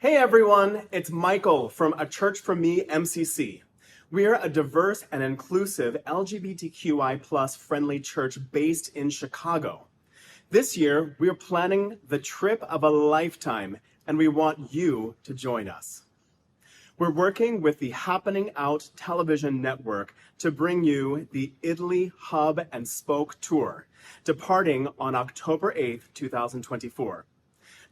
Hey everyone, it's Michael from aChurch4me MCC. We are a diverse and inclusive LGBTQI+ friendly church based in Chicago. This year, we are planning the trip of a lifetime, and we want you to join us. We're working with the Happening Out television network to bring you the Italy Hub and Spoke Tour, departing on October 8th, 2024.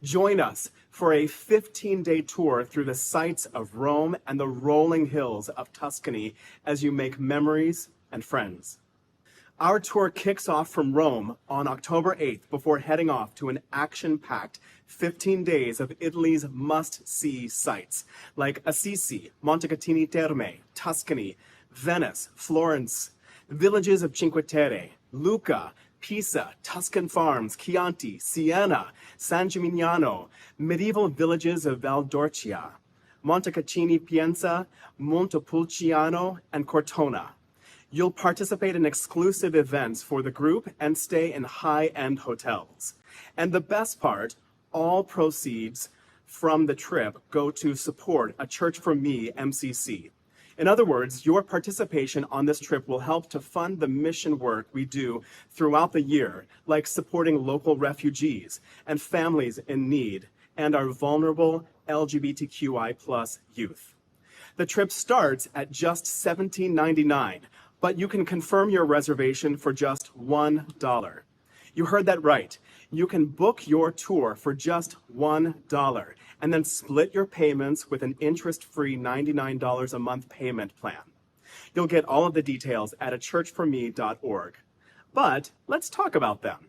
Join us for a 15-day tour through the sights of Rome and the rolling hills of Tuscany as you make memories and friends. Our tour kicks off from Rome on October 8th before heading off to an action-packed 15 days of Italy's must-see sites like Assisi, Montecatini Terme, Tuscany, Venice, Florence, villages of Cinque Terre, Lucca, Pisa, Tuscan farms, Chianti, Siena, San Gimignano, medieval villages of Valdorcia, Montecatini Pienza, Montepulciano, and Cortona. You'll participate in exclusive events for the group and stay in high-end hotels. And the best part, all proceeds from the trip go to support aChurch4me MCC. In other words, your participation on this trip will help to fund the mission work we do throughout the year, like supporting local refugees and families in need, and our vulnerable LGBTQI+ youth. The trip starts at just $17.99, but you can confirm your reservation for just $1. You heard that right. You can book your tour for just $1 and then split your payments with an interest-free $99 a month payment plan. You'll get all of the details at aChurch4me.org. But let's talk about them.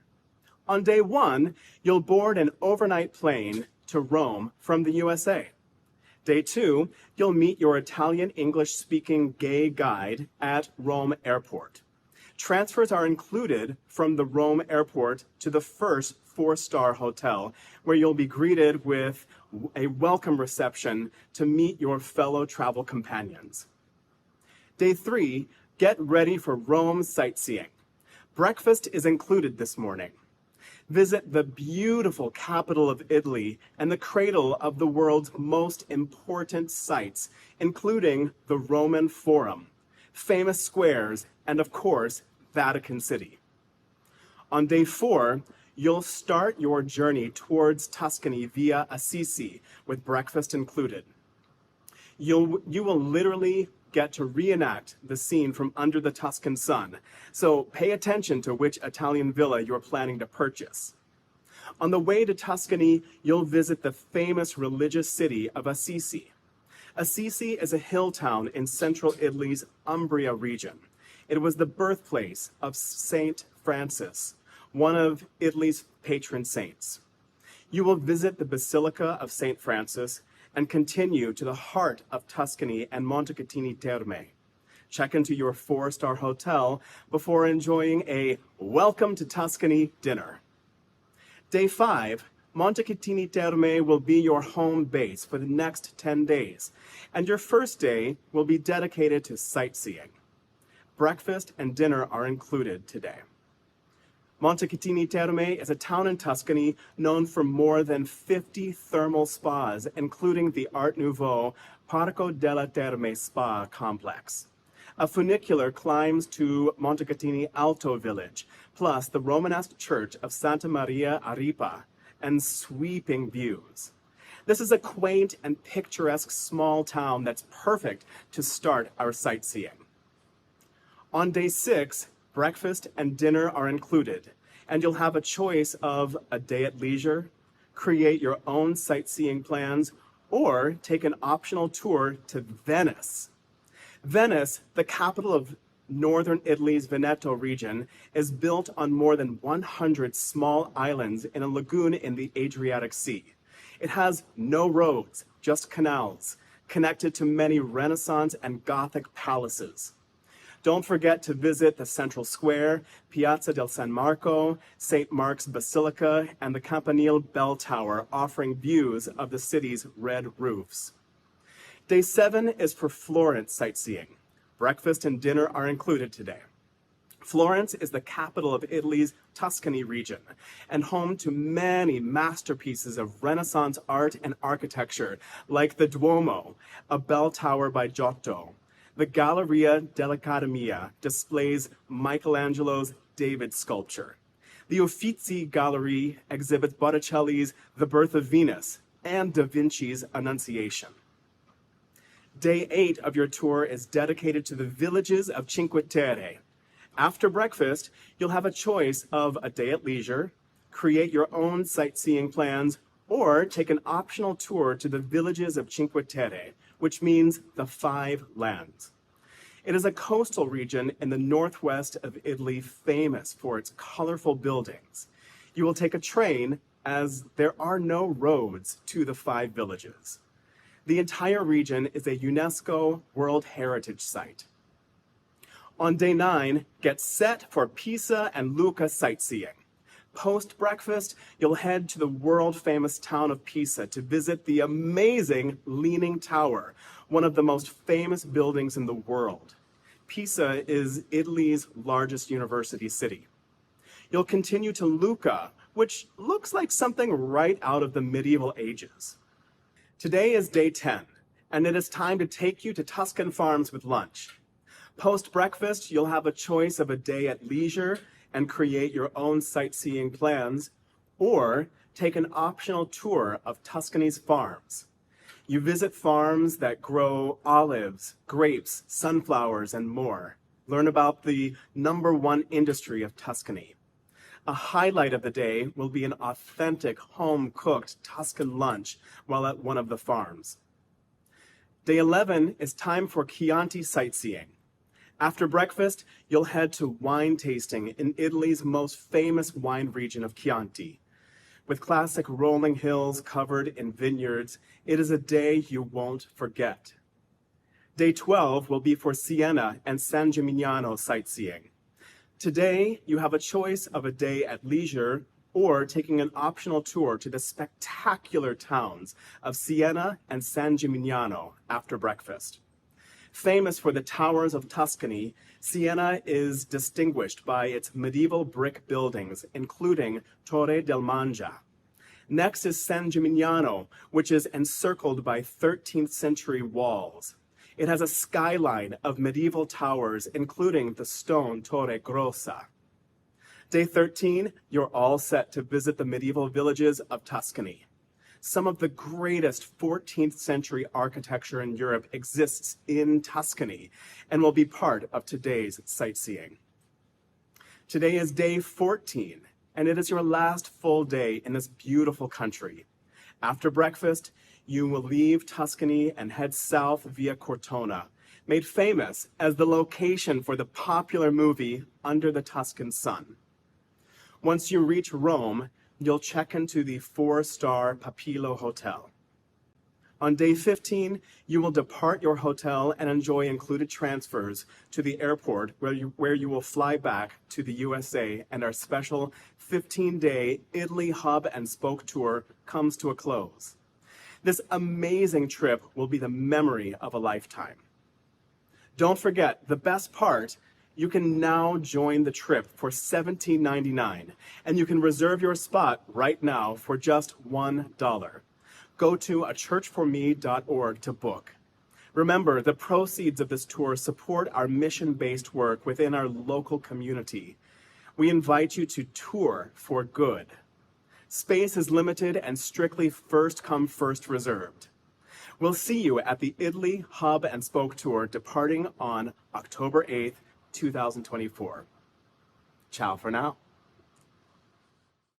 On day one, you'll board an overnight plane to Rome from the USA. Day two, you'll meet your Italian English-speaking gay guide at Rome Airport. Transfers are included from the Rome Airport to the first 4-star hotel, where you'll be greeted with a welcome reception to meet your fellow travel companions. Day three, get ready for Rome sightseeing. Breakfast is included this morning. Visit the beautiful capital of Italy and the cradle of the world's most important sites, including the Roman Forum, famous squares, and of course, Vatican City. On day four, you'll start your journey towards Tuscany via Assisi with breakfast included. You will literally get to reenact the scene from Under the Tuscan Sun, so pay attention to which Italian villa you're planning to purchase. On the way to Tuscany, you'll visit the famous religious city of Assisi. Assisi is a hill town in central Italy's Umbria region. It was the birthplace of Saint Francis, one of Italy's patron saints. You will visit the Basilica of Saint Francis and continue to the heart of Tuscany and Montecatini Terme. Check into your 4-star hotel before enjoying a Welcome to Tuscany dinner. Day 5, Montecatini Terme will be your home base for the next 10 days, and your first day will be dedicated to sightseeing. Breakfast and dinner are included today. Montecatini Terme is a town in Tuscany known for more than 50 thermal spas, including the Art Nouveau Parco della Terme Spa complex. A funicular climbs to Montecatini Alto village, plus the Romanesque church of Santa Maria a Ripa, and sweeping views. This is a quaint and picturesque small town that's perfect to start our sightseeing. On day 6, breakfast and dinner are included, and you'll have a choice of a day at leisure, create your own sightseeing plans, or take an optional tour to Venice. Venice, the capital of northern Italy's Veneto region, is built on more than 100 small islands in a lagoon in the Adriatic Sea. It has no roads, just canals, connected to many Renaissance and Gothic palaces. Don't forget to visit the Central Square, Piazza del San Marco, St. Mark's Basilica, and the Campanile Bell Tower, offering views of the city's red roofs. Day 7 is for Florence sightseeing. Breakfast and dinner are included today. Florence is the capital of Italy's Tuscany region and home to many masterpieces of Renaissance art and architecture, like the Duomo, a bell tower by Giotto. The Galleria dell'Accademia displays Michelangelo's David sculpture. The Uffizi Gallery exhibits Botticelli's The Birth of Venus and Da Vinci's Annunciation. Day 8 of your tour is dedicated to the villages of Cinque Terre. After breakfast, you'll have a choice of a day at leisure, create your own sightseeing plans, or take an optional tour to the villages of Cinque Terre, which means the 5 lands. It is a coastal region in the northwest of Italy famous for its colorful buildings. You will take a train as there are no roads to the 5 villages. The entire region is a UNESCO World Heritage Site. On day 9, get set for Pisa and Lucca sightseeing. Post-breakfast, you'll head to the world-famous town of Pisa to visit the amazing Leaning Tower, one of the most famous buildings in the world. Pisa is Italy's largest university city. You'll continue to Lucca, which looks like something right out of the medieval ages. Today is day 10, and it is time to take you to Tuscan farms with lunch. Post-breakfast, you'll have a choice of a day at leisure and create your own sightseeing plans, or take an optional tour of Tuscany's farms. You visit farms that grow olives, grapes, sunflowers, and more. Learn about the #1 industry of Tuscany. A highlight of the day will be an authentic home-cooked Tuscan lunch while at one of the farms. Day 11 is time for Chianti sightseeing. After breakfast, you'll head to wine tasting in Italy's most famous wine region of Chianti. With classic rolling hills covered in vineyards, it is a day you won't forget. Day 12 will be for Siena and San Gimignano sightseeing. Today, you have a choice of a day at leisure or taking an optional tour to the spectacular towns of Siena and San Gimignano after breakfast. Famous for the towers of Tuscany, Siena is distinguished by its medieval brick buildings, including Torre del Mangia. Next is San Gimignano, which is encircled by 13th century walls. It has a skyline of medieval towers, including the stone Torre Grossa. Day 13, you're all set to visit the medieval villages of Tuscany. Some of the greatest 14th century architecture in Europe exists in Tuscany and will be part of today's sightseeing. Today is day 14, and it is your last full day in this beautiful country. After breakfast, you will leave Tuscany and head south via Cortona, made famous as the location for the popular movie Under the Tuscan Sun. Once you reach Rome, you'll check into the 4-star Papillo Hotel. On day 15, you will depart your hotel and enjoy included transfers to the airport where you will fly back to the USA, and our special 15-day Italy hub and spoke tour comes to a close. This amazing trip will be the memory of a lifetime. Don't forget, the best part, you can now join the trip for $17.99, and you can reserve your spot right now for just $1. Go to aChurch4me.org to book. Remember, the proceeds of this tour support our mission-based work within our local community. We invite you to tour for good. Space is limited and strictly first come, first reserved. We'll see you at the Italy Hub and Spoke Tour departing on October 8th, 2024. Ciao for now.